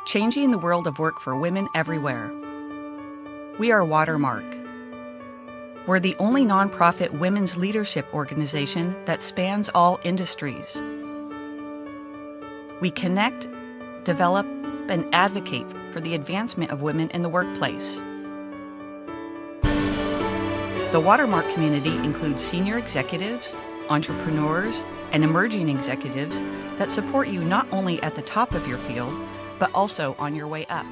changing the world of work for women everywhere. We are Watermark. We're the only nonprofit women's leadership organization that spans all industries. We connect, develop, and advocate for the advancement of women in the workplace. The Watermark community includes senior executives, entrepreneurs, and emerging executives that support you not only at the top of your field, but also on your way up.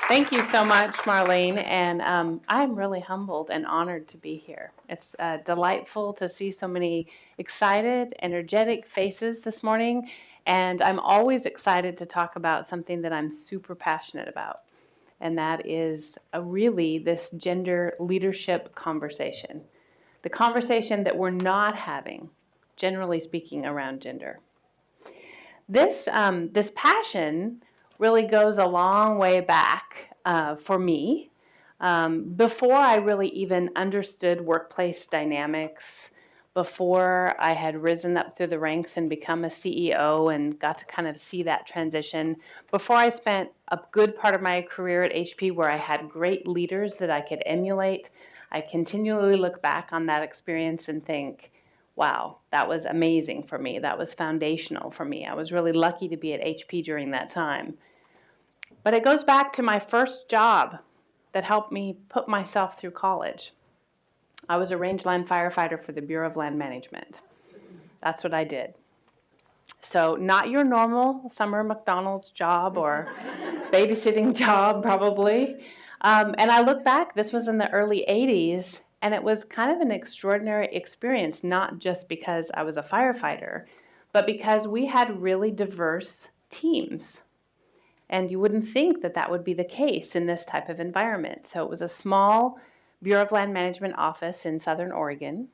Thank you so much, Marlene, and I'm really humbled and honored to be here. It's delightful to see so many excited, energetic faces this morning, and I'm always excited to talk about something that I'm super passionate about, and that is really this gender leadership conversation, the conversation that we're not having, generally speaking, around gender. This passion really goes a long way back for me. Before I really even understood workplace dynamics, before I had risen up through the ranks and become a CEO and got to kind of see that transition, before I spent a good part of my career at HP where I had great leaders that I could emulate, I continually look back on that experience and think, wow, that was amazing for me. That was foundational for me. I was really lucky to be at HP during that time. But it goes back to my first job that helped me put myself through college. I was a rangeland firefighter for the Bureau of Land Management. That's what I did. So not your normal summer McDonald's job or babysitting job, probably. And I look back, this was in the early 80s, and it was kind of an extraordinary experience, not just because I was a firefighter, but because we had really diverse teams. And you wouldn't think that that would be the case in this type of environment. So it was a small Bureau of Land Management office in Southern Oregon.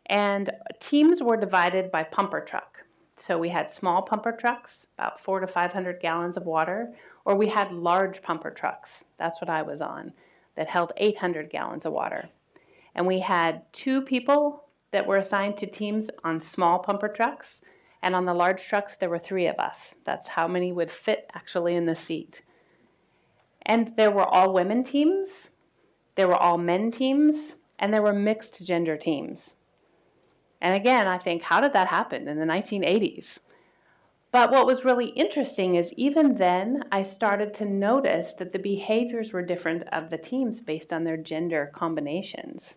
And teams were divided by pumper truck. So we had small pumper trucks, about 400 to 500 gallons of water, or we had large pumper trucks. That's what I was on, that held 800 gallons of water. And we had 2 people that were assigned to teams on small pumper trucks. And on the large trucks, there were 3 of us. That's how many would fit actually in the seat. And there were all women teams, there were all men teams, and there were mixed gender teams. And again, I think, how did that happen in the 1980s? But what was really interesting is even then, I started to notice that the behaviors were different of the teams based on their gender combinations.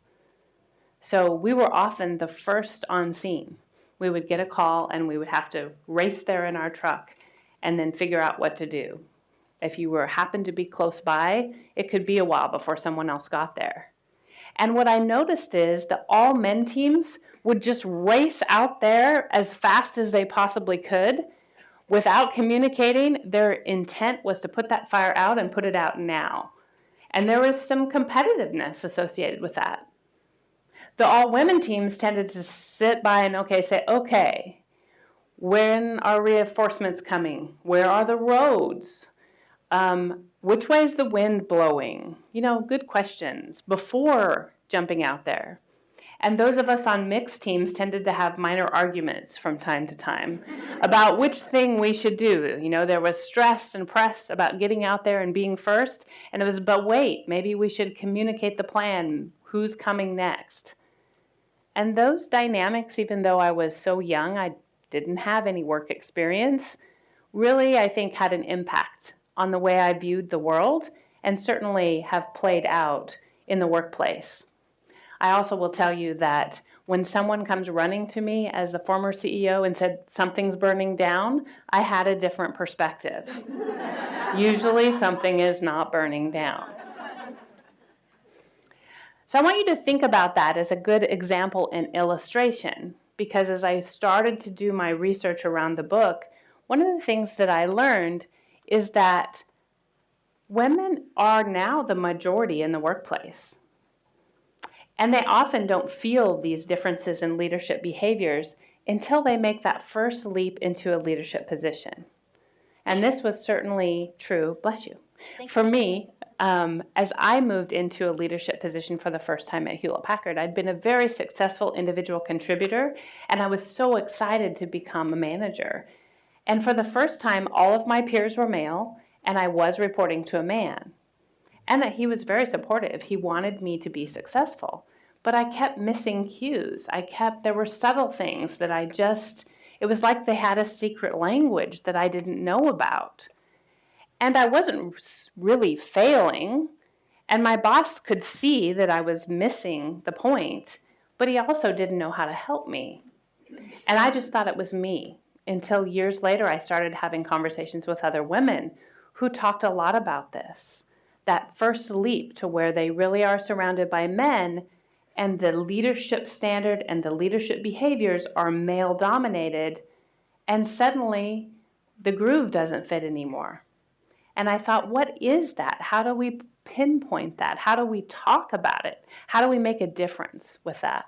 So we were often the first on scene. We would get a call and we would have to race there in our truck and then figure out what to do. If you happened to be close by, it could be a while before someone else got there. And what I noticed is that all men teams would just race out there as fast as they possibly could without communicating. Their intent was to put that fire out and put it out now. And there was some competitiveness associated with that. The all-women teams tended to sit by and say, okay, when are reinforcements coming? Where are the roads? Which way is the wind blowing? Good questions before jumping out there. And those of us on mixed teams tended to have minor arguments from time to time about which thing we should do. There was stress and press about getting out there and being first. And it was, but wait, maybe we should communicate the plan. Who's coming next? And those dynamics, even though I was so young, I didn't have any work experience, really, I think, had an impact on the way I viewed the world and certainly have played out in the workplace. I also will tell you that when someone comes running to me as a former CEO and said something's burning down, I had a different perspective. Usually something is not burning down. So I want you to think about that as a good example and illustration, because as I started to do my research around the book, one of the things that I learned is that women are now the majority in the workplace. And they often don't feel these differences in leadership behaviors until they make that first leap into a leadership position. And this was certainly true, bless you. For me, as I moved into a leadership position for the first time at Hewlett-Packard, I'd been a very successful individual contributor, and I was so excited to become a manager. And for the first time, all of my peers were male, and I was reporting to a man. And that he was very supportive. He wanted me to be successful. But I kept missing cues. There were subtle things that it was like they had a secret language that I didn't know about. And I wasn't really failing, and my boss could see that I was missing the point, but he also didn't know how to help me. And I just thought it was me, until years later I started having conversations with other women who talked a lot about this. That first leap to where they really are surrounded by men, and the leadership standard and the leadership behaviors are male-dominated, and suddenly the groove doesn't fit anymore. And I thought, what is that? How do we pinpoint that? How do we talk about it? How do we make a difference with that?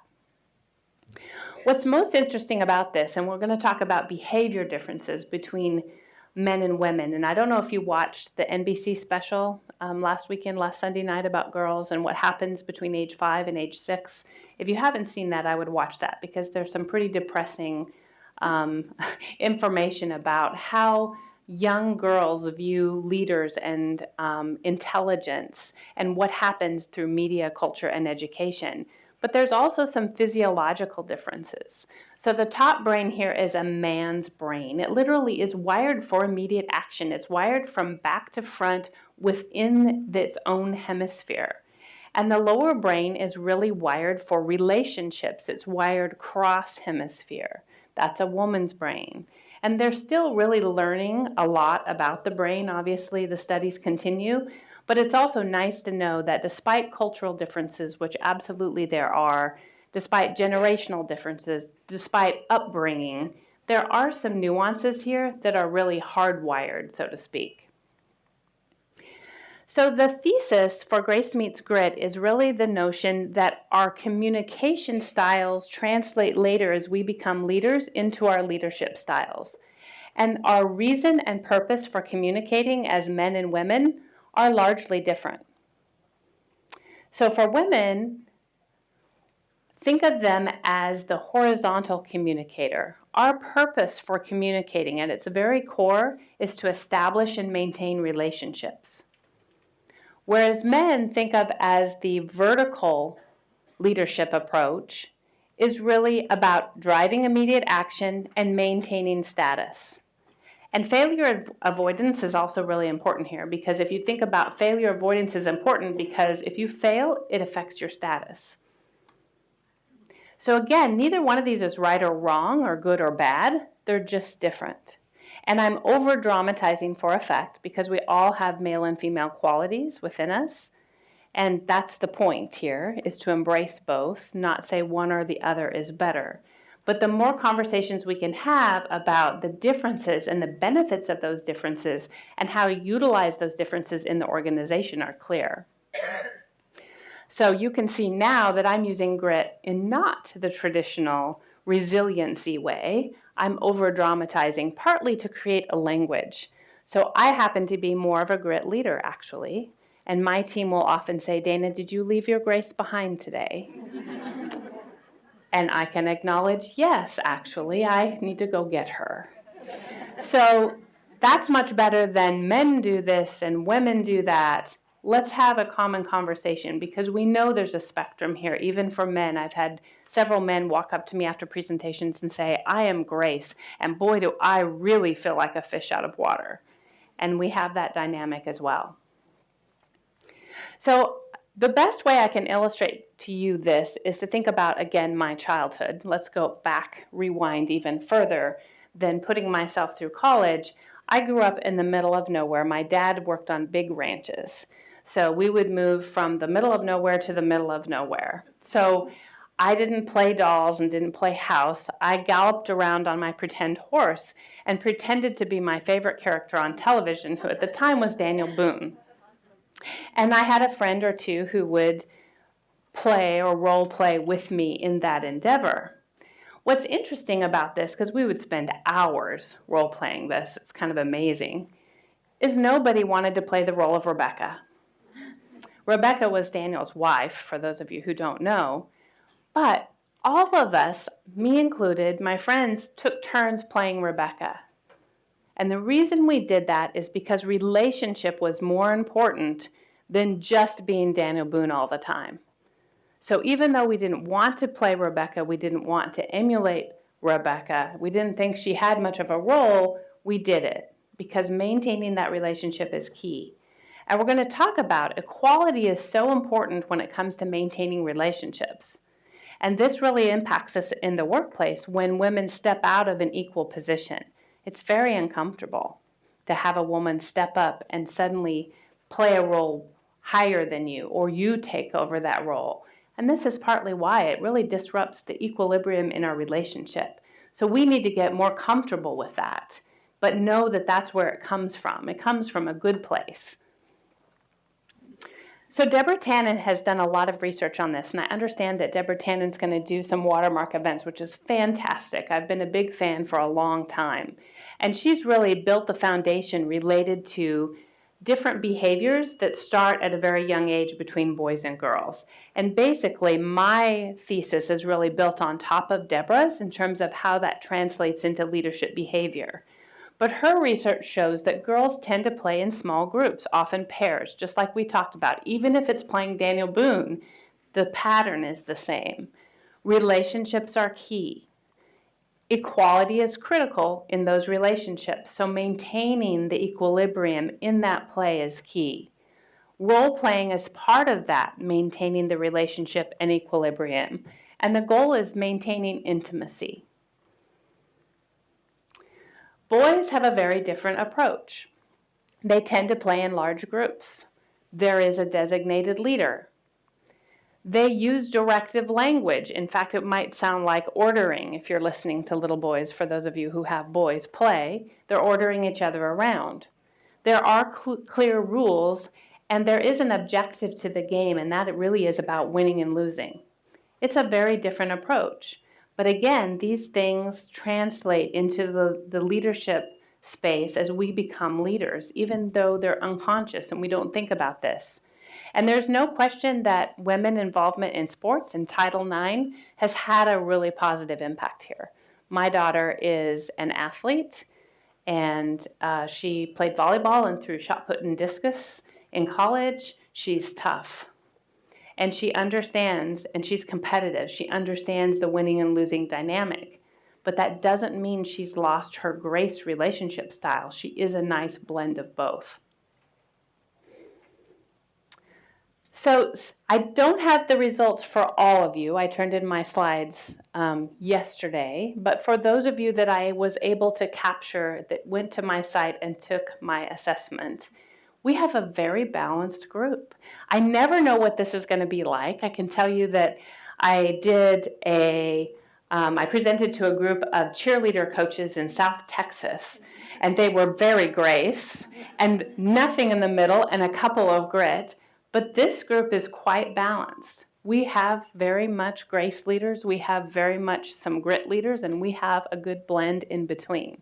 What's most interesting about this, and we're going to talk about behavior differences between men and women, and I don't know if you watched the NBC special last Sunday night about girls and what happens between age 5 and age 6. If you haven't seen that, I would watch that, because there's some pretty depressing information about how young girls view leaders and intelligence and what happens through media, culture, and education. But there's also some physiological differences. So the top brain here is a man's brain. It literally is wired for immediate action. It's wired from back to front within its own hemisphere. And the lower brain is really wired for relationships. It's wired cross-hemisphere. That's a woman's brain. And they're still really learning a lot about the brain. Obviously, the studies continue. But it's also nice to know that despite cultural differences, which absolutely there are, despite generational differences, despite upbringing, there are some nuances here that are really hardwired, so to speak. So the thesis for Grace Meets Grit is really the notion that our communication styles translate later as we become leaders into our leadership styles. And our reason and purpose for communicating as men and women are largely different. So for women, think of them as the horizontal communicator. Our purpose for communicating at its very core is to establish and maintain relationships. Whereas men think of as the vertical leadership approach is really about driving immediate action and maintaining status. And failure avoidance is also really important here, because if you think about failure avoidance is important because if you fail, it affects your status. So again, neither one of these is right or wrong or good or bad. They're just different. And I'm over-dramatizing for effect because we all have male and female qualities within us. And that's the point here, is to embrace both, not say one or the other is better. But the more conversations we can have about the differences and the benefits of those differences and how to utilize those differences in the organization are clear. So you can see now that I'm using grit in not the traditional resiliency way. I'm over-dramatizing, partly to create a language. So I happen to be more of a grit leader, actually. And my team will often say, Dana, did you leave your grace behind today? And I can acknowledge, yes, actually, I need to go get her. So that's much better than men do this and women do that. Let's have a common conversation, because we know there's a spectrum here, even for men. I've had several men walk up to me after presentations and say, I am Grace, and boy, do I really feel like a fish out of water. And we have that dynamic as well. So the best way I can illustrate to you this is to think about, again, my childhood. Let's go back, rewind even further than putting myself through college. I grew up in the middle of nowhere. My dad worked on big ranches. So we would move from the middle of nowhere to the middle of nowhere. So I didn't play dolls and didn't play house. I galloped around on my pretend horse and pretended to be my favorite character on television, who at the time was Daniel Boone. And I had a friend or two who would play or role play with me in that endeavor. What's interesting about this, because we would spend hours role playing this, it's kind of amazing, is nobody wanted to play the role of Rebecca. Rebecca was Daniel's wife, for those of you who don't know, but all of us, me included, my friends, took turns playing Rebecca. And the reason we did that is because relationship was more important than just being Daniel Boone all the time. So even though we didn't want to play Rebecca, we didn't want to emulate Rebecca, we didn't think she had much of a role, we did it because maintaining that relationship is key. And we're going to talk about equality is so important when it comes to maintaining relationships. And this really impacts us in the workplace when women step out of an equal position. It's very uncomfortable to have a woman step up and suddenly play a role higher than you, or you take over that role. And this is partly why it really disrupts the equilibrium in our relationship. So we need to get more comfortable with that, but know that that's where it comes from. It comes from a good place. So Deborah Tannen has done a lot of research on this, and I understand that Deborah Tannen's going to do some watermark events, which is fantastic. I've been a big fan for a long time. And she's really built the foundation related to different behaviors that start at a very young age between boys and girls. And basically, my thesis is really built on top of Deborah's in terms of how that translates into leadership behavior. But her research shows that girls tend to play in small groups, often pairs, just like we talked about. Even if it's playing Daniel Boone, the pattern is the same. Relationships are key. Equality is critical in those relationships, so maintaining the equilibrium in that play is key. Role-playing is part of that, maintaining the relationship and equilibrium, and the goal is maintaining intimacy. Boys have a very different approach. They tend to play in large groups. There is a designated leader. They use directive language. In fact, it might sound like ordering if you're listening to little boys. For those of you who have boys play, they're ordering each other around. There are clear rules, and there is an objective to the game, and that it really is about winning and losing. It's a very different approach. But again, these things translate into the leadership space as we become leaders, even though they're unconscious and we don't think about this. And there's no question that women involvement in sports and Title IX has had a really positive impact here. My daughter is an athlete, and she played volleyball and threw shot put and discus in college. She's tough. And she understands, and she's competitive. She understands the winning and losing dynamic. But that doesn't mean she's lost her grace relationship style. She is a nice blend of both. So I don't have the results for all of you. I turned in my slides yesterday. But for those of you that I was able to capture that went to my site and took my assessment, we have a very balanced group. I never know what this is going to be like. I can tell you that I presented to a group of cheerleader coaches in South Texas, and they were very grace, and nothing in the middle, and a couple of grit. But this group is quite balanced. We have very much grace leaders, we have very much some grit leaders, and we have a good blend in between.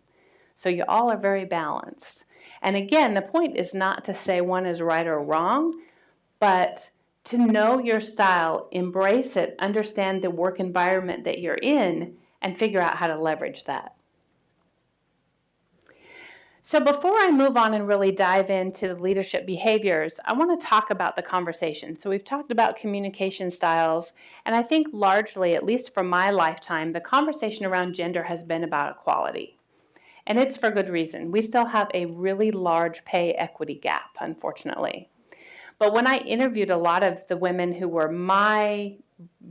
So you all are very balanced. And again, the point is not to say one is right or wrong, but to know your style, embrace it, understand the work environment that you're in, and figure out how to leverage that. So before I move on and really dive into the leadership behaviors, I want to talk about the conversation. So we've talked about communication styles, and I think largely, at least for my lifetime, the conversation around gender has been about equality. And it's for good reason. We still have a really large pay equity gap, unfortunately. But when I interviewed a lot of the women who were my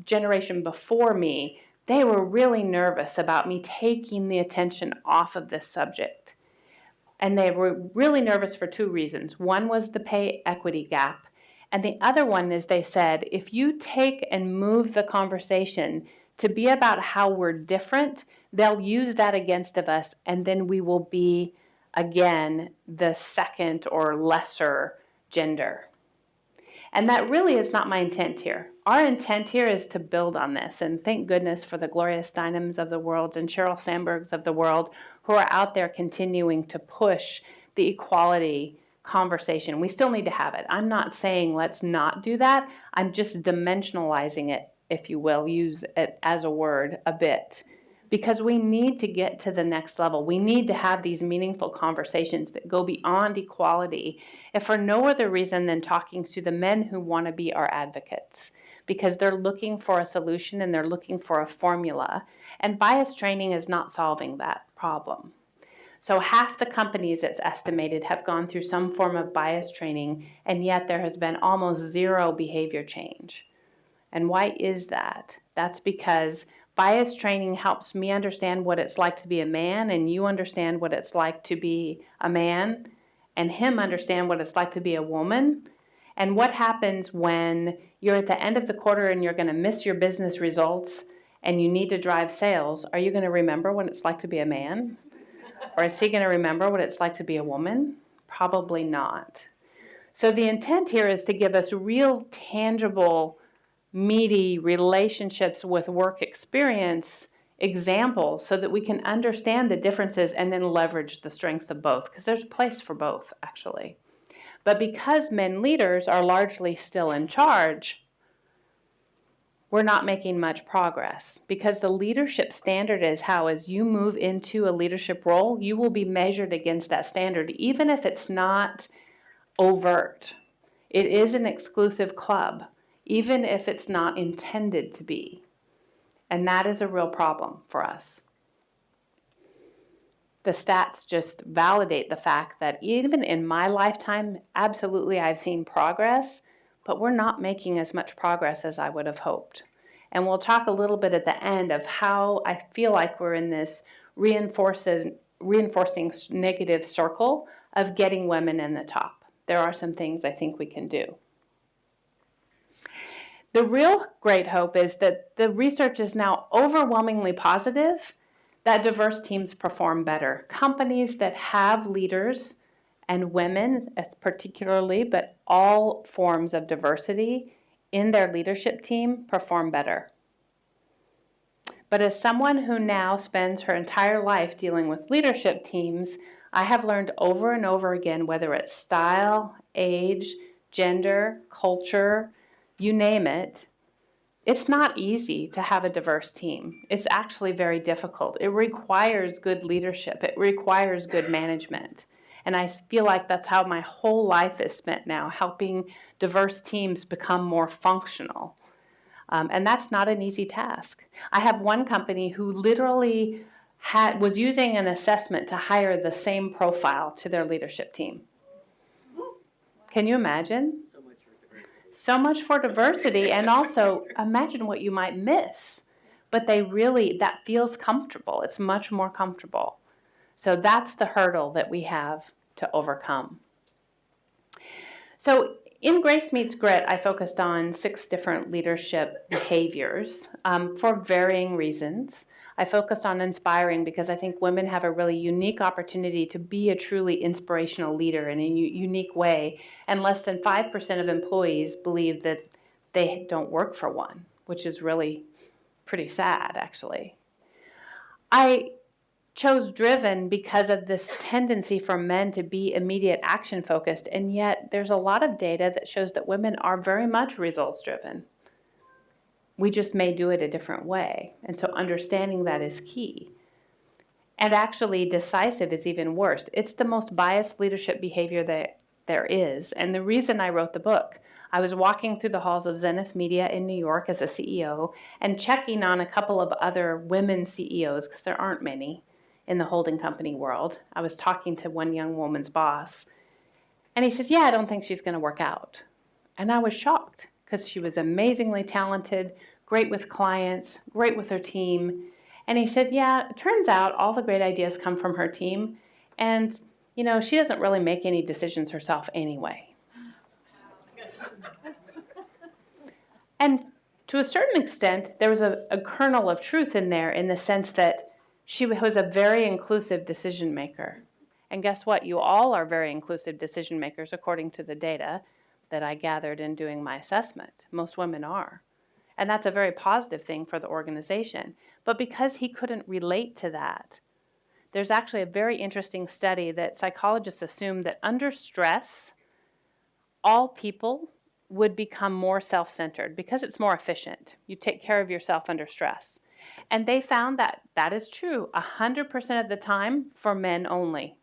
generation before me, they were really nervous about me taking the attention off of this subject. And they were really nervous for two reasons. One was the pay equity gap. And the other one is they said, if you take and move the conversation to be about how we're different, they'll use that against us, and then we will be, again, the second or lesser gender. And that really is not my intent here. Our intent here is to build on this, and thank goodness for the Gloria Steinems of the world and Sheryl Sandbergs of the world who are out there continuing to push the equality conversation. We still need to have it. I'm not saying let's not do that. I'm just dimensionalizing it, if you will, use it as a word a bit. Because we need to get to the next level. We need to have these meaningful conversations that go beyond equality, if for no other reason than talking to the men who want to be our advocates, because they're looking for a solution and they're looking for a formula. And bias training is not solving that problem. So half the companies, it's estimated, have gone through some form of bias training, and yet there has been almost zero behavior change. And why is that? That's because bias training helps me understand what it's like to be a man, and you understand what it's like to be a man, and him understand what it's like to be a woman. And what happens when you're at the end of the quarter and you're going to miss your business results and you need to drive sales? Are you going to remember what it's like to be a man? Or is he going to remember what it's like to be a woman? Probably not. So the intent here is to give us real, tangible, meaty relationships with work experience examples so that we can understand the differences and then leverage the strengths of both, because there's a place for both, actually. But because men leaders are largely still in charge, we're not making much progress, because the leadership standard is how, as you move into a leadership role, you will be measured against that standard, even if it's not overt. It is an exclusive club, even if it's not intended to be. And that is a real problem for us. The stats just validate the fact that even in my lifetime, absolutely I've seen progress, but we're not making as much progress as I would have hoped. And we'll talk a little bit at the end of how I feel like we're in this reinforcing negative circle of getting women in the top. There are some things I think we can do. The real great hope is that the research is now overwhelmingly positive that diverse teams perform better. Companies that have leaders, and women particularly, but all forms of diversity in their leadership team, perform better. But as someone who now spends her entire life dealing with leadership teams, I have learned over and over again, whether it's style, age, gender, culture, you name it, it's not easy to have a diverse team. It's actually very difficult. It requires good leadership. It requires good management. And I feel like that's how my whole life is spent now, helping diverse teams become more functional. And that's not an easy task. I have one company who literally was using an assessment to hire the same profile to their leadership team. Can you imagine? So much for diversity, and also imagine what you might miss. But that feels comfortable. It's much more comfortable. So that's the hurdle that we have to overcome. So in Grace Meets Grit, I focused on 6 different leadership behaviors for varying reasons. I focused on inspiring because I think women have a really unique opportunity to be a truly inspirational leader in a unique way, and less than 5% of employees believe that they don't work for one, which is really pretty sad, actually. I chose driven because of this tendency for men to be immediate action focused, and yet there's a lot of data that shows that women are very much results driven. We just may do it a different way, and so understanding that is key. And actually, decisive is even worse. It's the most biased leadership behavior that there is, and the reason I wrote the book, I was walking through the halls of Zenith Media in New York as a CEO and checking on a couple of other women CEOs, because there aren't many in the holding company world. I was talking to one young woman's boss, and he said, "Yeah, I don't think she's going to work out." And I was shocked, because she was amazingly talented, great with clients, great with her team. And he said, "Yeah, it turns out all the great ideas come from her team, and she doesn't really make any decisions herself anyway." And to a certain extent, there was a kernel of truth in there, in the sense that she was a very inclusive decision maker. And guess what? You all are very inclusive decision makers, according to the data that I gathered in doing my assessment. Most women are. And that's a very positive thing for the organization. But because he couldn't relate to that, there's actually a very interesting study that psychologists assume that under stress, all people would become more self-centered because it's more efficient. You take care of yourself under stress. And they found that that is true 100% of the time for men only.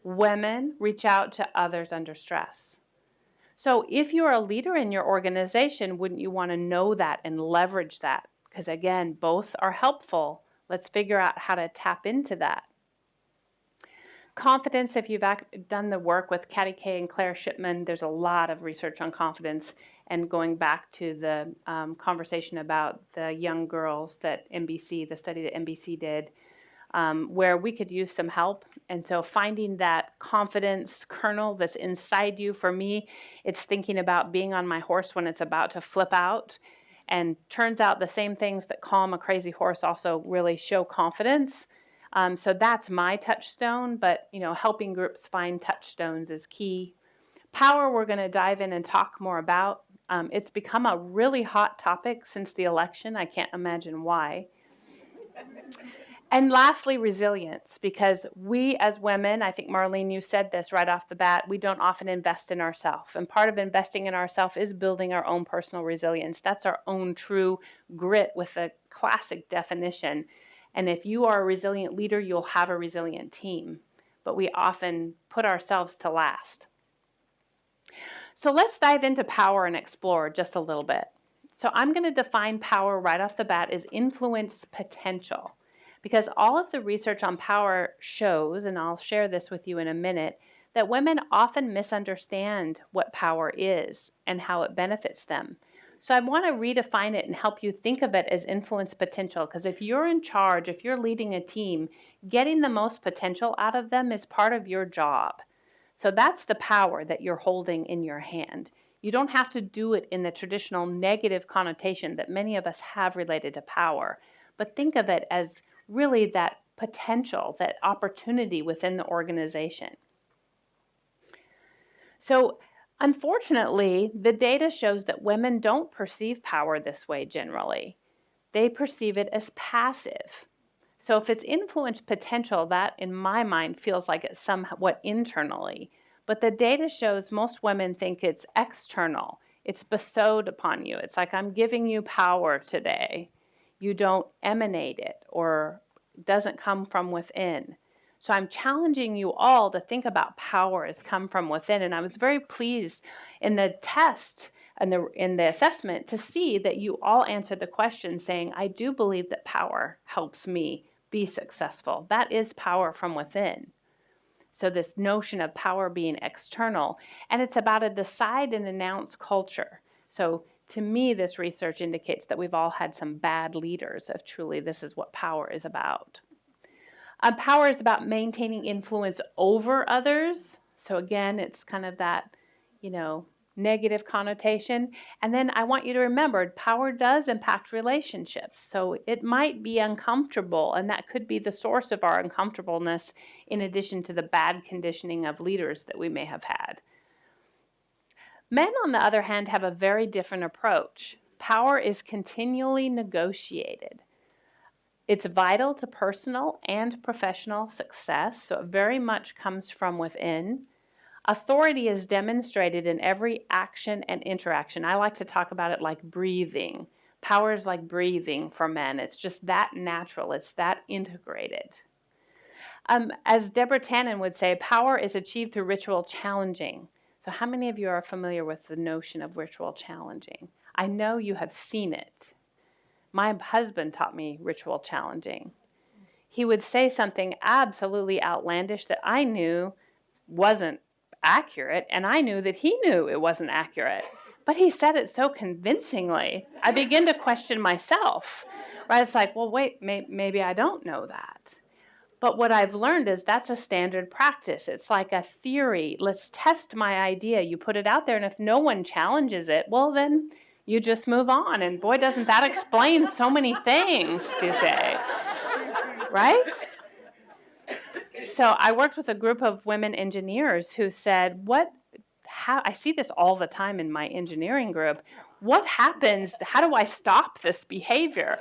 Women reach out to others under stress. So if you're a leader in your organization, wouldn't you want to know that and leverage that? Because again, both are helpful. Let's figure out how to tap into that. Confidence, if you've done the work with Katty Kay and Claire Shipman, there's a lot of research on confidence. And going back to the conversation about the young girls that NBC, the study that NBC did, where we could use some help. And so finding that confidence kernel that's inside you, for me, it's thinking about being on my horse when it's about to flip out. And turns out the same things that calm a crazy horse also really show confidence. So that's my touchstone, but helping groups find touchstones is key. Power, we're going to dive in and talk more about. It's become a really hot topic since the election. I can't imagine why. And lastly, resilience, because we as women, I think Marlene, you said this right off the bat, we don't often invest in ourselves. And part of investing in ourselves is building our own personal resilience. That's our own true grit with a classic definition. And if you are a resilient leader, you'll have a resilient team. But we often put ourselves to last. So let's dive into power and explore just a little bit. So I'm going to define power right off the bat as influence potential. Because all of the research on power shows, and I'll share this with you in a minute, that women often misunderstand what power is and how it benefits them. So I want to redefine it and help you think of it as influence potential, because if you're in charge, if you're leading a team, getting the most potential out of them is part of your job. So that's the power that you're holding in your hand. You don't have to do it in the traditional negative connotation that many of us have related to power, but think of it as really that potential, that opportunity within the organization. So unfortunately, the data shows that women don't perceive power this way generally. They perceive it as passive. So if it's influence potential, that in my mind feels like it's somewhat internally. But the data shows most women think it's external. It's bestowed upon you. It's like, I'm giving you power today. You don't emanate it, or it doesn't come from within. So I'm challenging you all to think about power as come from within. And I was very pleased in the test and in the assessment to see that you all answered the question saying, I do believe that power helps me be successful. That is power from within. So this notion of power being external, and it's about a decide and announce culture. So to me, this research indicates that we've all had some bad leaders if truly this is what power is about. Power is about maintaining influence over others. So again, it's kind of that, negative connotation. And then I want you to remember, power does impact relationships. So it might be uncomfortable, and that could be the source of our uncomfortableness in addition to the bad conditioning of leaders that we may have had. Men, on the other hand, have a very different approach. Power is continually negotiated. It's vital to personal and professional success, so it very much comes from within. Authority is demonstrated in every action and interaction. I like to talk about it like breathing. Power is like breathing for men. It's just that natural. It's that integrated. As Deborah Tannen would say, power is achieved through ritual challenging. So how many of you are familiar with the notion of ritual challenging? I know you have seen it. My husband taught me ritual challenging. He would say something absolutely outlandish that I knew wasn't accurate, and I knew that he knew it wasn't accurate. But he said it so convincingly, I began to question myself. Right? It's like, well, wait, maybe I don't know that. But what I've learned is that's a standard practice. It's like a theory. Let's test my idea. You put it out there, and if no one challenges it, well, then you just move on. And boy, doesn't that explain so many things, you say. Right? So I worked with a group of women engineers who said, I see this all the time in my engineering group. What happens? How do I stop this behavior?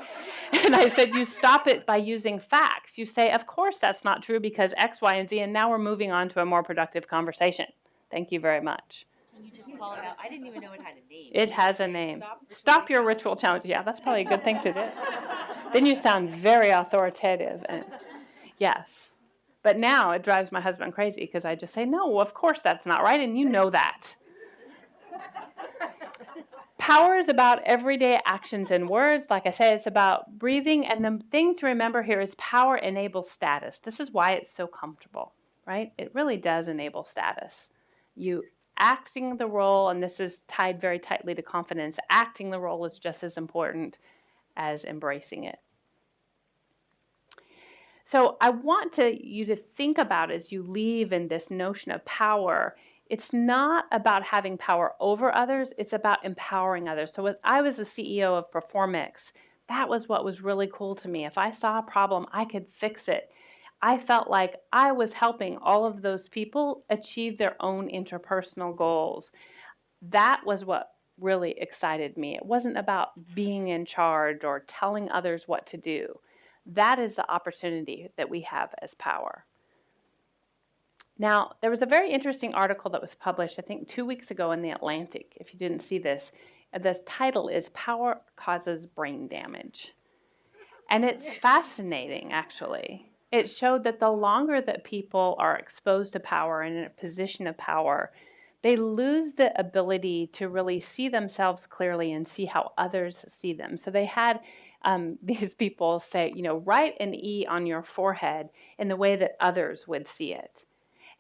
And I said, you stop it by using facts. You say, of course that's not true because X, Y, and Z, and now we're moving on to a more productive conversation. Thank you very much. Can you just call it out? I didn't even know it had a name. It has a name. Stop your ritual challenge. Yeah, that's probably a good thing to do. Then you sound very authoritative. And yes. But now it drives my husband crazy because I just say, no, of course that's not right, and you know that. Power is about everyday actions and words. Like I said, it's about breathing. And the thing to remember here is power enables status. This is why it's so comfortable, right? It really does enable status. You acting the role, and this is tied very tightly to confidence, acting the role is just as important as embracing it. So I want you to think about as you leave in this notion of power, it's not about having power over others, it's about empowering others. So as I was the CEO of Performix, that was what was really cool to me. If I saw a problem, I could fix it. I felt like I was helping all of those people achieve their own interpersonal goals. That was what really excited me. It wasn't about being in charge or telling others what to do. That is the opportunity that we have as power. Now, there was a very interesting article that was published, I think 2 weeks ago in The Atlantic, if you didn't see this. The title is Power Causes Brain Damage. And it's fascinating, actually. It showed that the longer that people are exposed to power and in a position of power, they lose the ability to really see themselves clearly and see how others see them. So they had these people say, write an E on your forehead in the way that others would see it.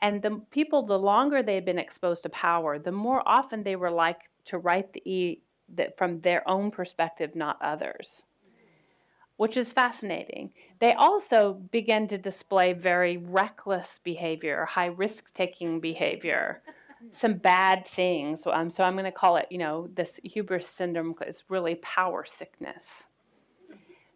And the people, the longer they had been exposed to power, the more often they were like to write the E from their own perspective, not others, which is fascinating. They also began to display very reckless behavior, high risk-taking behavior, some bad things. So I'm going to call it, this hubris syndrome is really power sickness.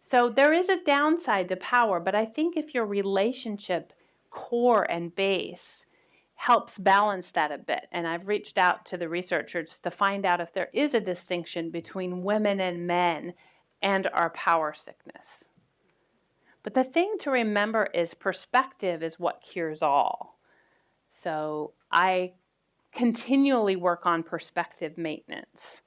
So there is a downside to power, but I think if your relationship core and base helps balance that a bit, and I've reached out to the researchers to find out if there is a distinction between women and men and our power sickness. But the thing to remember is perspective is what cures all. So I continually work on perspective maintenance.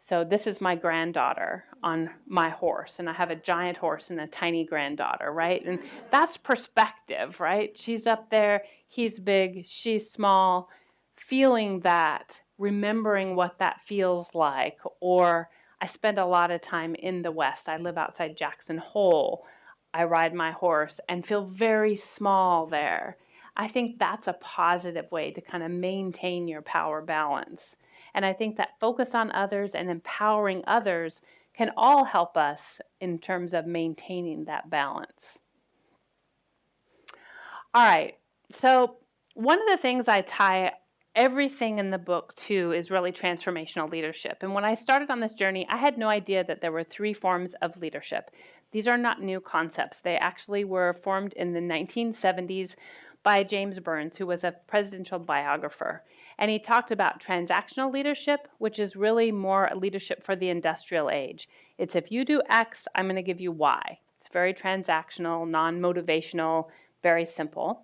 So this is my granddaughter on my horse, and I have a giant horse and a tiny granddaughter, right? And that's perspective, right? She's up there, he's big, she's small, feeling that, remembering what that feels like. Or I spend a lot of time in the West. I live outside Jackson Hole. I ride my horse and feel very small there. I think that's a positive way to kind of maintain your power balance. And I think that focus on others and empowering others can all help us in terms of maintaining that balance. All right, so one of the things I tie everything in the book to is really transformational leadership. And when I started on this journey, I had no idea that there were 3 forms of leadership. These are not new concepts. They actually were formed in the 1970s by James Burns, who was a presidential biographer. And he talked about transactional leadership, which is really more leadership for the industrial age. It's if you do X, I'm going to give you Y. It's very transactional, non-motivational, very simple.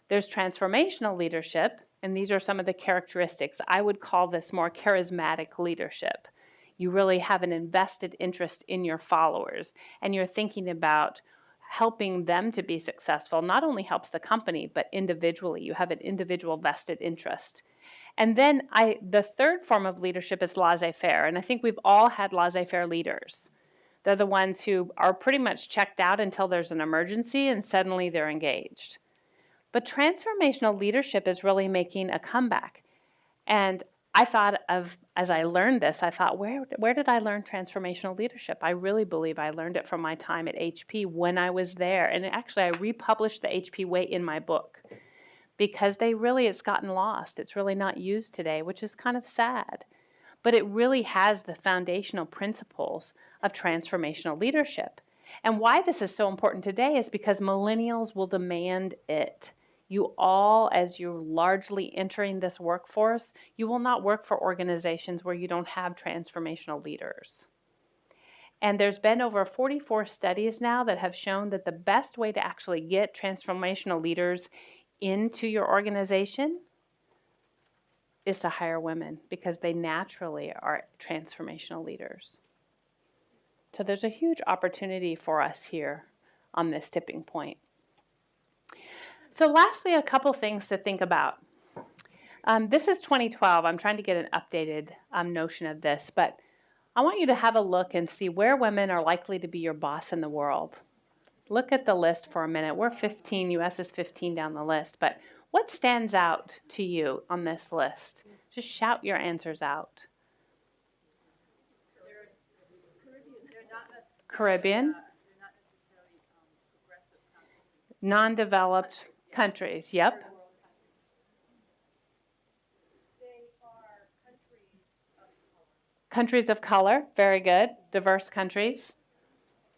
There's transformational leadership, and these are some of the characteristics. I would call this more charismatic leadership. You really have an invested interest in your followers, and you're thinking about helping them to be successful. Not only helps the company, but individually. You have an individual vested interest. And then the third form of leadership is laissez-faire, and I think we've all had laissez-faire leaders. They're the ones who are pretty much checked out until there's an emergency, and suddenly they're engaged. But transformational leadership is really making a comeback. And I thought of, as I learned this, I thought, where did I learn transformational leadership? I really believe I learned it from my time at HP when I was there. And actually, I republished the HP Way in my book because it's gotten lost. It's really not used today, which is kind of sad. But it really has the foundational principles of transformational leadership. And why this is so important today is because millennials will demand it. You all, as you're largely entering this workforce, you will not work for organizations where you don't have transformational leaders. And there's been over 44 studies now that have shown that the best way to actually get transformational leaders into your organization is to hire women, because they naturally are transformational leaders. So there's a huge opportunity for us here on this tipping point. So lastly, a couple things to think about. This is 2012. I'm trying to get an updated notion of this, but I want you to have a look and see where women are likely to be your boss in the world. Look at the list for a minute. We're 15, US is 15 down the list, but what stands out to you on this list? Just shout your answers out. Caribbean. Non-developed countries, yep. Countries of color, very good. Diverse countries.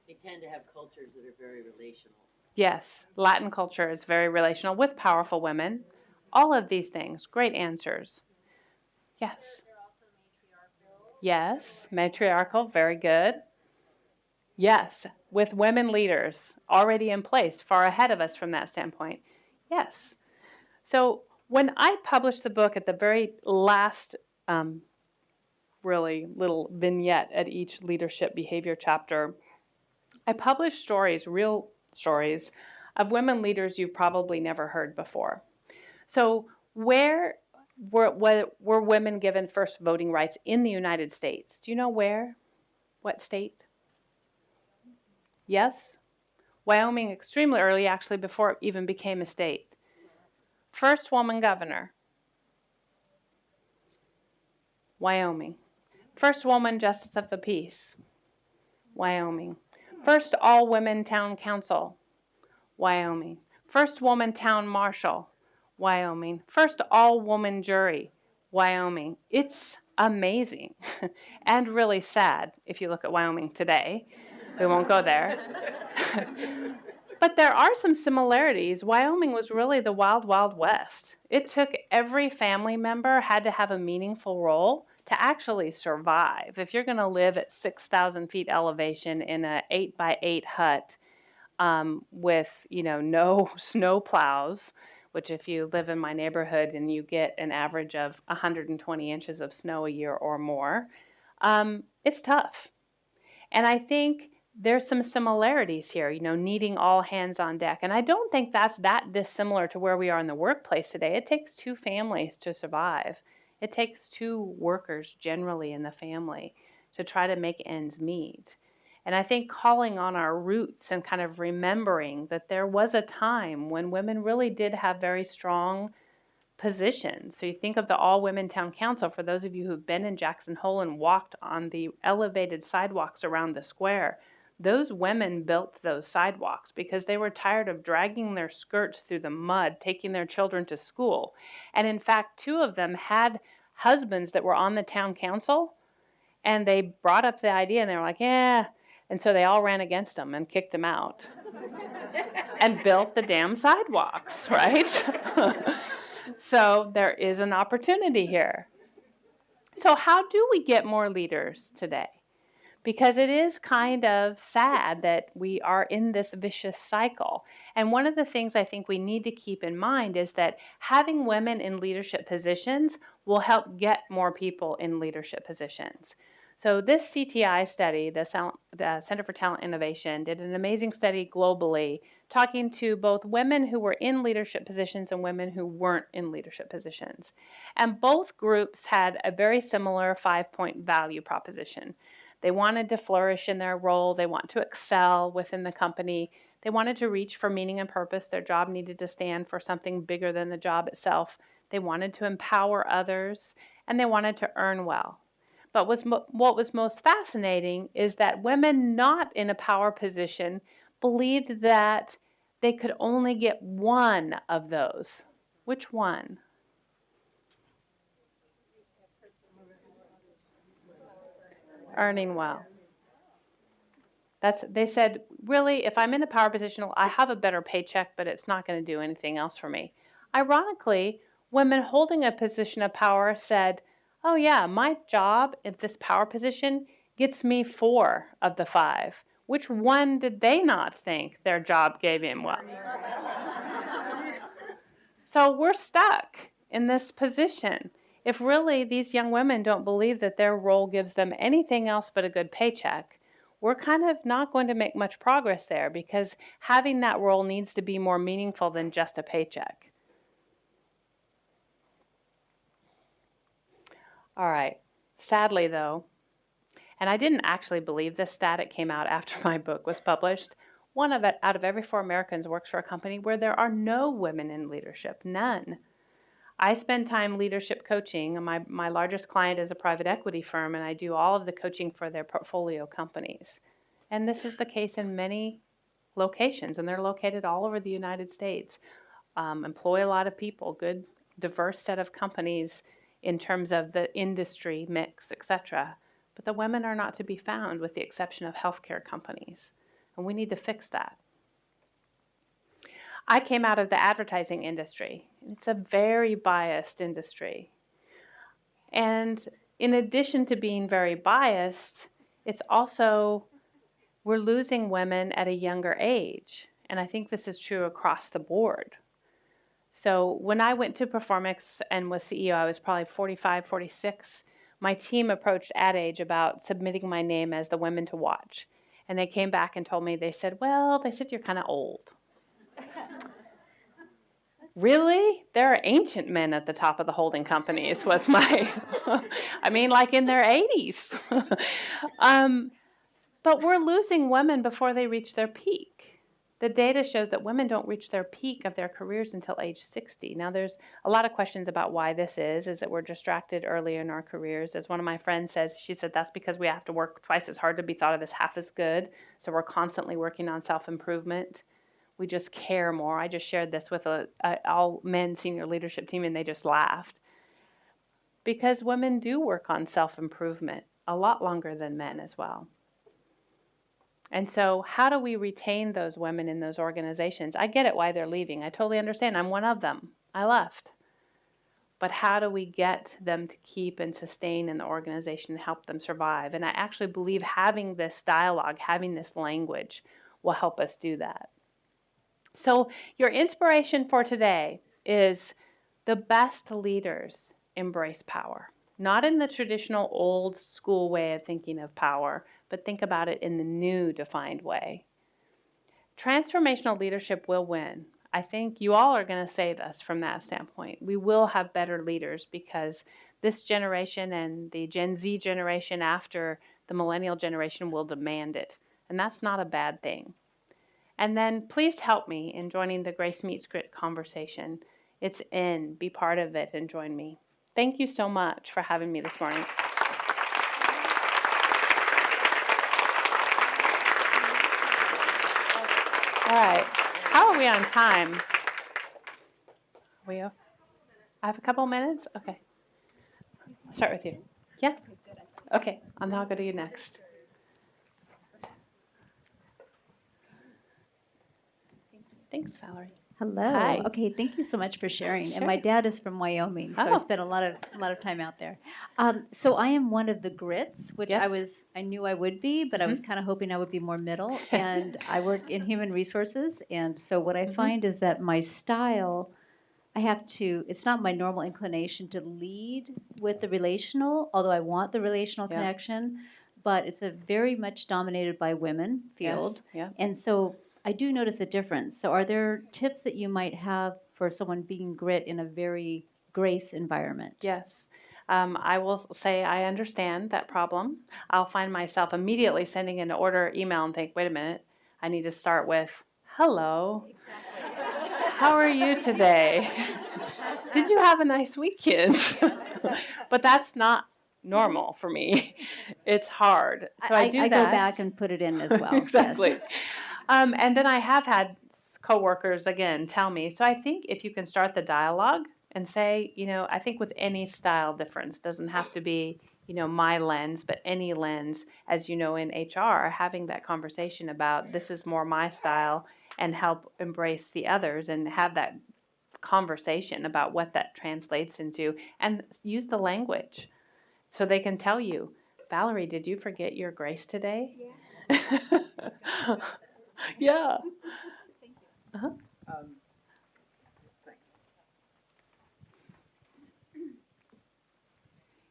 They tend to have cultures that are very relational. Yes, Latin culture is very relational with powerful women. All of these things, great answers. Yes. They're also matriarchal. Yes, matriarchal, very good. Yes, with women leaders already in place, far ahead of us from that standpoint. Yes. So when I published the book at the very last really little vignette at each leadership behavior chapter, I published stories, real stories, of women leaders you've probably never heard before. So where were women given first voting rights in the United States? Do you know where? What state? Yes? Wyoming, extremely early, actually, before it even became a state. First woman governor. Wyoming. First woman justice of the peace. Wyoming. First all-women town council. Wyoming. First woman town marshal. Wyoming. First all-woman jury. Wyoming. It's amazing and really sad if you look at Wyoming today. We won't go there. But there are some similarities. Wyoming was really the wild, wild west. It took every family member had to have a meaningful role to actually survive. If you're going to live at 6,000 feet elevation in an 8x8 hut with, no snow plows, which if you live in my neighborhood and you get an average of 120 inches of snow a year or more, it's tough. And I think there's some similarities here, needing all hands on deck. And I don't think that's that dissimilar to where we are in the workplace today. It takes two families to survive. It takes two workers generally in the family to try to make ends meet. And I think calling on our roots and kind of remembering that there was a time when women really did have very strong positions. So you think of the all-women town council. For those of you who've been in Jackson Hole and walked on the elevated sidewalks around the square, those women built those sidewalks because they were tired of dragging their skirts through the mud, taking their children to school. And in fact, two of them had husbands that were on the town council, and they brought up the idea, and they were like, yeah. And so they all ran against them and kicked them out and built the damn sidewalks, right? So there is an opportunity here. So how do we get more leaders today? Because it is kind of sad that we are in this vicious cycle. And one of the things I think we need to keep in mind is that having women in leadership positions will help get more people in leadership positions. So this CTI study, the Center for Talent Innovation, did an amazing study globally, talking to both women who were in leadership positions and women who weren't in leadership positions. And both groups had a very similar 5-point value proposition. They wanted to flourish in their role. They want to excel within the company. They wanted to reach for meaning and purpose. Their job needed to stand for something bigger than the job itself. They wanted to empower others, and they wanted to earn well. But what was most fascinating is that women not in a power position believed that they could only get one of those. Which one? Earning well. They said, really, if I'm in a power position, I have a better paycheck, but it's not going to do anything else for me. Ironically, women holding a position of power said, oh yeah, my job at this power position gets me 4 of the 5. Which one did they not think their job gave him? Well, so we're stuck in this position. If really these young women don't believe that their role gives them anything else but a good paycheck, we're kind of not going to make much progress there, because having that role needs to be more meaningful than just a paycheck. All right. Sadly, though, and I didn't actually believe this stat, it came out after my book was published, out of every 4 Americans works for a company where there are no women in leadership, none. I spend time leadership coaching. My largest client is a private equity firm, and I do all of the coaching for their portfolio companies. And this is the case in many locations, and they're located all over the United States. Employ a lot of people, good, diverse set of companies in terms of the industry mix, etc. But the women are not to be found, with the exception of healthcare companies. And we need to fix that. I came out of the advertising industry. It's a very biased industry. And in addition to being very biased, it's also, we're losing women at a younger age. And I think this is true across the board. So when I went to Performix and was CEO, I was probably 45, 46. My team approached Ad Age about submitting my name as the women to watch. And they came back and told me, they said you're kind of old. Really? There are ancient men at the top of the holding companies, was my, like in their 80s. But we're losing women before they reach their peak. The data shows that women don't reach their peak of their careers until age 60. Now, there's a lot of questions about why this is that we're distracted early in our careers. As one of my friends says, she said, that's because we have to work twice as hard to be thought of as half as good. So we're constantly working on self-improvement. We just care more. I just shared this with a all-men senior leadership team, and they just laughed. Because women do work on self-improvement a lot longer than men as well. And so how do we retain those women in those organizations? I get it why they're leaving. I totally understand. I'm one of them. I left. But how do we get them to keep and sustain in the organization and help them survive? And I actually believe having this dialogue, having this language will help us do that. So your inspiration for today is the best leaders embrace power. Not in the traditional old school way of thinking of power, but think about it in the new defined way. Transformational leadership will win. I think you all are going to save us from that standpoint. We will have better leaders because this generation and the Gen Z generation after the millennial generation will demand it. And that's not a bad thing. And then please help me in joining the Grace Meets Grit conversation. It's in. Be part of it and join me. Thank you so much for having me this morning. All right. How are we on time? I have a couple minutes? Okay. I'll start with you. Yeah? Okay. I'll now go to you next. Thanks, Valerie. Hello. Hi. Okay, thank you so much for sharing. Sure. And my dad is from Wyoming, so I spent a lot of time out there. So I am one of the grits, which Yes. I knew I would be, but I was kind of hoping I would be more middle. And I work in human resources, and so what I find is that my style, it's not my normal inclination to lead with the relational, although I want the relational connection, but it's a very much dominated by women field. Yes. Yeah. And so I do notice a difference. So are there tips that you might have for someone being grit in a very grace environment? Yes. I will say I understand that problem. I'll find myself immediately sending an order email and think, wait a minute, I need to start with, hello. Exactly. How are you today? Did you have a nice weekend? But that's not normal for me. It's hard. So I do that. I go back and put it in as well. Exactly. Yes. And then I have had coworkers, again, tell me, so I think if you can start the dialogue and say, I think with any style difference, doesn't have to be, my lens, but any lens, as you know, in HR, having that conversation about this is more my style and help embrace the others and have that conversation about what that translates into, and use the language so they can tell you, Valerie, did you forget your grace today? Yeah. Yeah. Thank you. Uh-huh.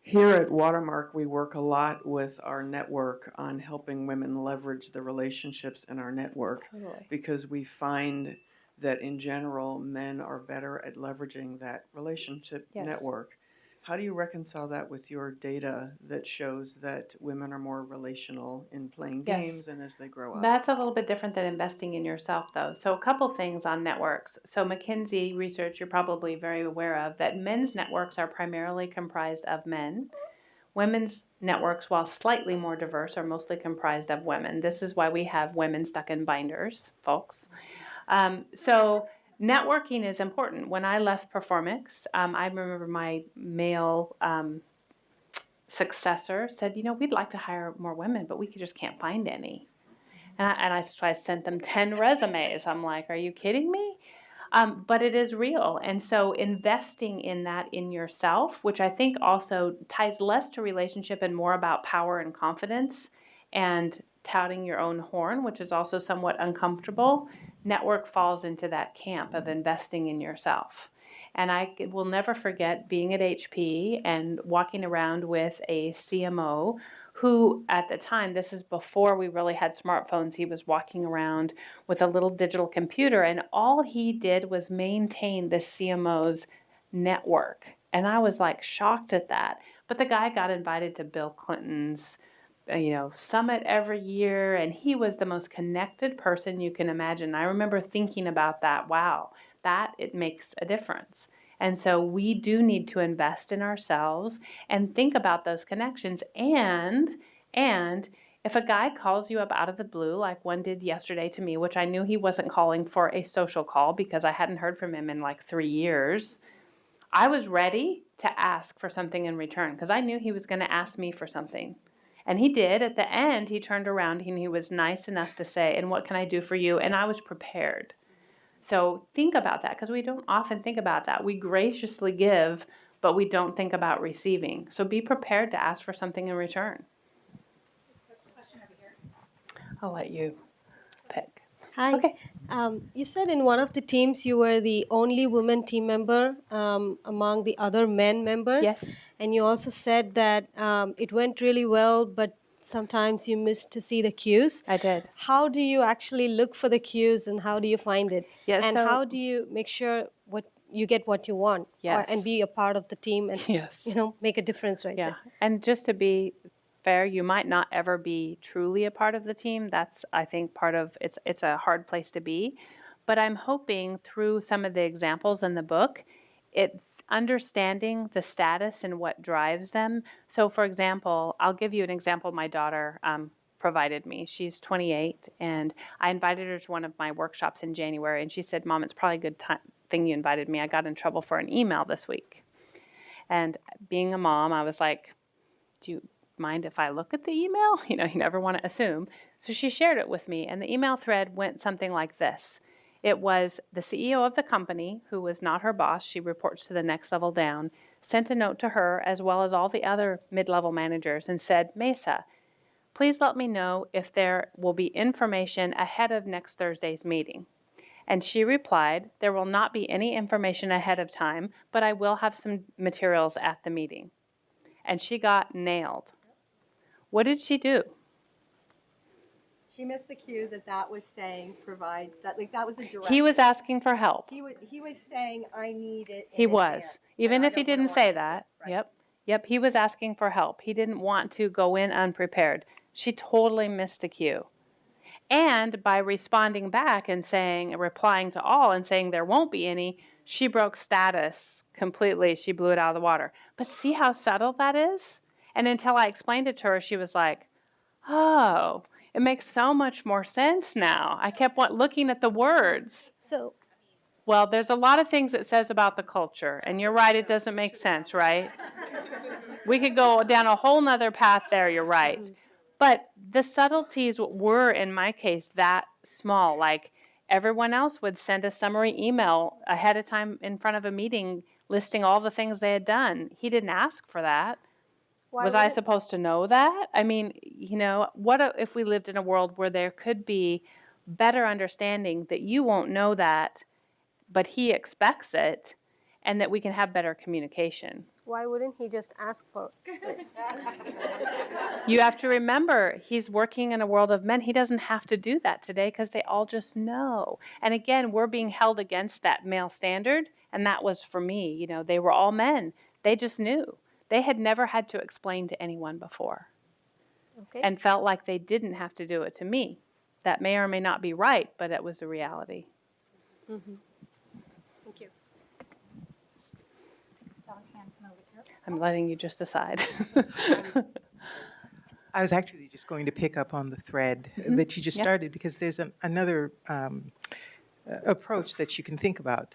Here at Watermark, we work a lot with our network on helping women leverage the relationships in our network, Totally. because we find that in general, men are better at leveraging that relationship Yes. network. How do you reconcile that with your data that shows that women are more relational in playing Yes. games and as they grow up? That's a little bit different than investing in yourself, though. So a couple things on networks. So McKinsey research, you're probably very aware of, that men's networks are primarily comprised of men. Women's networks, while slightly more diverse, are mostly comprised of women. This is why we have women stuck in binders, folks. So networking is important. When I left Performix, I remember my male successor said, we'd like to hire more women, but we just can't find any. So I sent them 10 resumes. I'm like, are you kidding me? But it is real. And so investing in that in yourself, which I think also ties less to relationship and more about power and confidence and touting your own horn, which is also somewhat uncomfortable. Network falls into that camp of investing in yourself. And I will never forget being at HP and walking around with a CMO who, at the time, this is before we really had smartphones, he was walking around with a little digital computer, and all he did was maintain the CMO's network. And I was like shocked at that. But the guy got invited to Bill Clinton's summit every year, and he was the most connected person you can imagine. I remember thinking about that. Wow, it makes a difference. And so we do need to invest in ourselves and think about those connections. And if a guy calls you up out of the blue, like one did yesterday to me, which I knew he wasn't calling for a social call because I hadn't heard from him in like 3 years, I was ready to ask for something in return because I knew he was going to ask me for something. And he did. At the end, he turned around and he was nice enough to say, and what can I do for you? And I was prepared. So think about that, because we don't often think about that. We graciously give, but we don't think about receiving. So be prepared to ask for something in return. Question over here. I'll let you pick. Hi. Okay. You said in one of the teams you were the only woman team member among the other men members. Yes. And you also said that it went really well, but sometimes you missed to see the cues. I did. How do you actually look for the cues, and how do you find it? Yeah, and so- how do you make sure you get what you want? Yes. And be a part of the team and Yes. make a difference right Yeah. there? And just to be fair, you might not ever be truly a part of the team. That's, I think, part of it's a hard place to be. But I'm hoping through some of the examples in the book, it's understanding the status and what drives them. So, for example, I'll give you an example my daughter provided me. She's 28, and I invited her to one of my workshops in January, and she said, Mom, it's probably a good thing you invited me. I got in trouble for an email this week. And being a mom, I was like, do you mind if I look at the email? You never want to assume. So she shared it with me, and the email thread went something like this. It was the CEO of the company, who was not her boss, she reports to the next level down, sent a note to her as well as all the other mid-level managers and said, Mesa, please let me know if there will be information ahead of next Thursday's meeting. And she replied, there will not be any information ahead of time, but I will have some materials at the meeting. And she got nailed. What did she do? She missed the cue that was saying provide that that was a direct. He was asking for help. He was saying I need it. He was. Advance, Even I if he don't wanna didn't say watch that. it. Right. Yep, he was asking for help. He didn't want to go in unprepared. She totally missed the cue. And by responding back and replying to all and saying there won't be any, she broke status completely. She blew it out of the water. But see how subtle that is? And until I explained it to her, she was like, oh, it makes so much more sense now. I kept looking at the words. So, well, there's a lot of things it says about the culture. And you're right, it doesn't make sense, right? We could go down a whole nother path there, you're right. But the subtleties were, in my case, that small. Like, everyone else would send a summary email ahead of time in front of a meeting listing all the things they had done. He didn't ask for that. Was I supposed to know that? I mean, what if we lived in a world where there could be better understanding that you won't know that, but he expects it, and that we can have better communication? Why wouldn't he just ask for it? You have to remember, he's working in a world of men. He doesn't have to do that today because they all just know. And again, we're being held against that male standard, and that was for me. They were all men. They just knew. They had never had to explain to anyone before, Okay. and felt like they didn't have to do it to me. That may or may not be right, but it was a reality. Mm-hmm. Thank you. I'm letting you just decide. I was actually just going to pick up on the thread that you just started, because there's another approach that you can think about.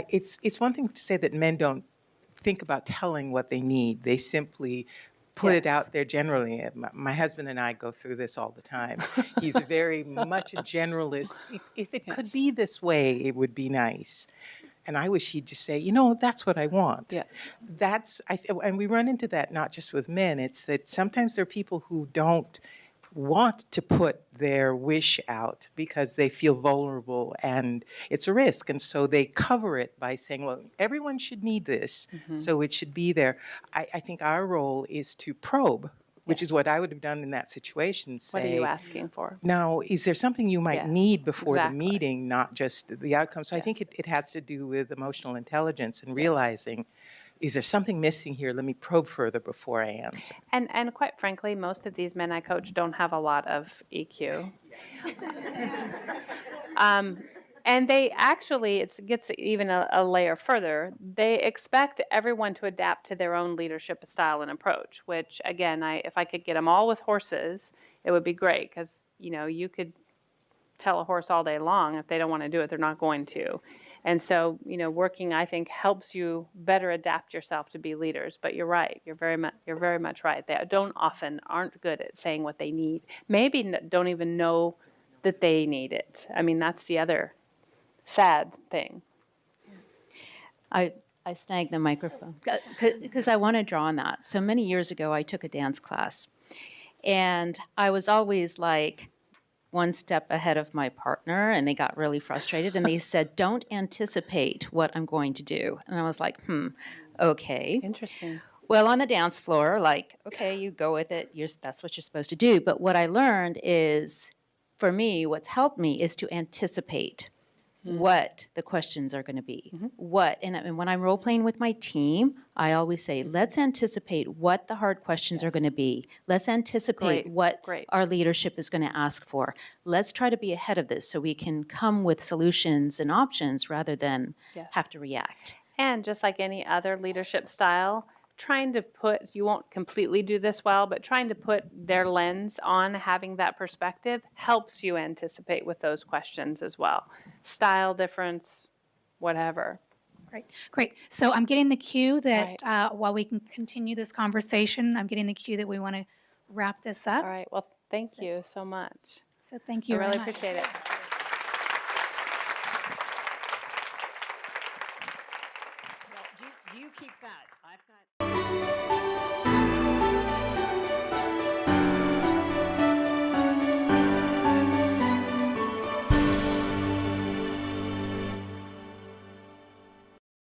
It's one thing to say that men don't think about telling what they need. They simply put it out there generally. My husband and I go through this all the time. He's very much a generalist. If it could be this way, it would be nice. And I wish he'd just say, that's what I want. Yes. And we run into that not just with men. It's that sometimes there are people who don't want to put their wish out because they feel vulnerable and it's a risk. And so they cover it by saying, well, everyone should need this, so it should be there. I think our role is to probe, which is what I would have done in that situation. Say, what are you asking for? Now, is there something you might need before the exactly. meeting, not just the outcome? So I think it has to do with emotional intelligence and realizing, is there something missing here? Let me probe further before I answer. And quite frankly, most of these men I coach don't have a lot of EQ. And they actually, it gets even a layer further. They expect everyone to adapt to their own leadership style and approach, which, again, if I could get them all with horses, it would be great, because, you could tell a horse all day long, if they don't want to do it, they're not going to. And so, working, I think, helps you better adapt yourself to be leaders. But you're right. You're very much right. They aren't good at saying what they need. Maybe don't even know that they need it. I mean, that's the other sad thing. I snagged the microphone because I want to draw on that. So many years ago, I took a dance class, and I was always like one step ahead of my partner, and they got really frustrated, and they said, don't anticipate what I'm going to do. And I was like, okay. Interesting. Well, on the dance floor, okay, you go with it. That's what you're supposed to do. But what I learned is, for me, what's helped me is to anticipate what the questions are going to be. And when I'm role-playing with my team, I always say, let's anticipate what the hard questions are going to be. Let's anticipate what our leadership is going to ask for. Let's try to be ahead of this so we can come with solutions and options rather than have to react. And just like any other leadership style, you won't completely do this well, but trying to put their lens on having that perspective helps you anticipate with those questions as well. Style difference, whatever. Great. So I'm getting the cue that while we can continue this conversation, I'm getting the cue that we want to wrap this up. All right. Well, thank you so much. So thank you I really very much. appreciate it.